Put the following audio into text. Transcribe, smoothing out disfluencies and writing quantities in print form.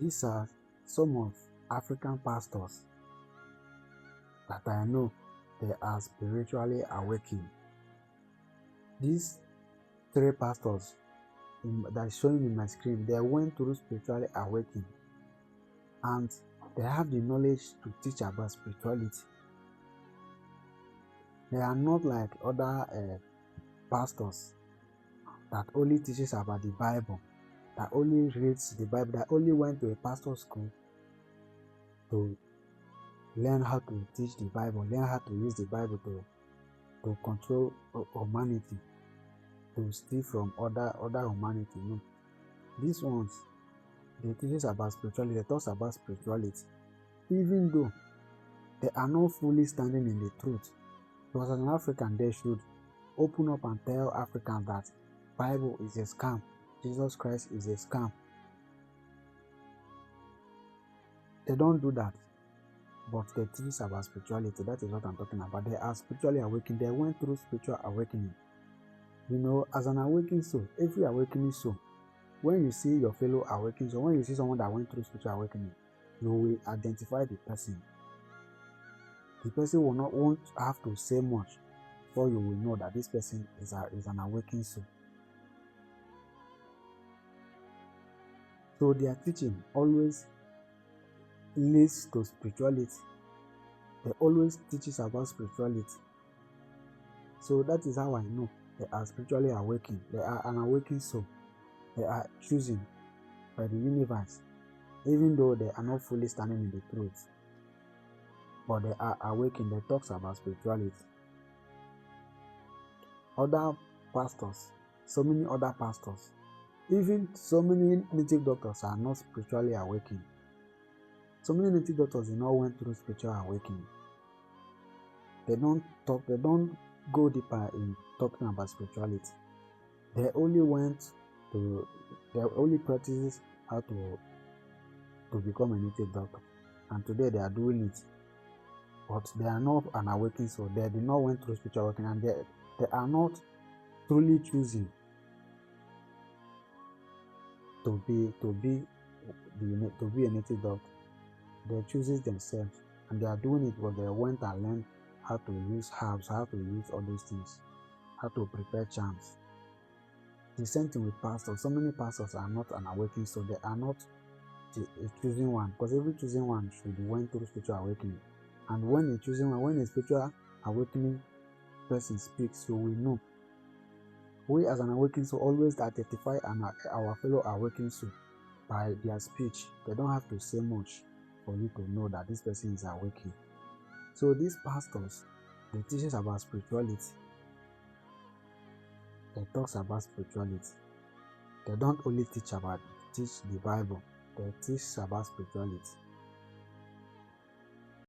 These are some of African pastors that I know they are spiritually awakened. These three pastors that is showing in my screen, they went through spiritually awakening, and they have the knowledge to teach about spirituality. They are not like other pastors that only teaches about the Bible, that only reads the Bible, that only went to a pastor school to learn how to teach the Bible, learn how to use the Bible to control humanity, to steal from other humanity. No. These ones, they teach about spirituality, they talk about spirituality, even though they are not fully standing in the truth. Because as an African, they should open up and tell Africans that Bible is a scam, Jesus Christ is a scam. They don't do that, but they teach about spirituality. That is what I'm talking about. They are spiritually awakened. They went through spiritual awakening. You know, as an awakened soul, every awakening soul, when you see your fellow awakened soul, when you see someone that went through spiritual awakening, you will identify the person. The person won't have to say much before you will know that this person is an awakened soul. So their teaching always leads to spirituality. They always teaches about spirituality. So that is how I know they are spiritually awakened. They are an awakened soul. They are chosen by the universe, even though they are not fully standing in the truth. But they are awakened. They talk about spirituality. Other pastors, so many other pastors, even so many native doctors are not spiritually awakened. So many native doctors did not went through spiritual awakening. They don't go deeper in talking about spirituality. They only practice how to become a native doctor. And today they are doing it. But they are not an awakened soul. They did not went through spiritual awakening, and they are not truly choosing to be a native doctor. They choose themselves, and they are doing it because they went and learned how to use herbs, how to use all those things, how to prepare charms. The same thing with pastors. So many pastors are not an awakened soul. They are not a choosing one, because every choosing one should went through spiritual awakening. And when a spiritual awakening person speaks, you will know. We as an awakened soul always identify our fellow awakened soul by their speech. They don't have to say much for you to know that this person is awakened. So these pastors, they teach us about spirituality. They talk about spirituality. They don't only teach the Bible. They teach about spirituality.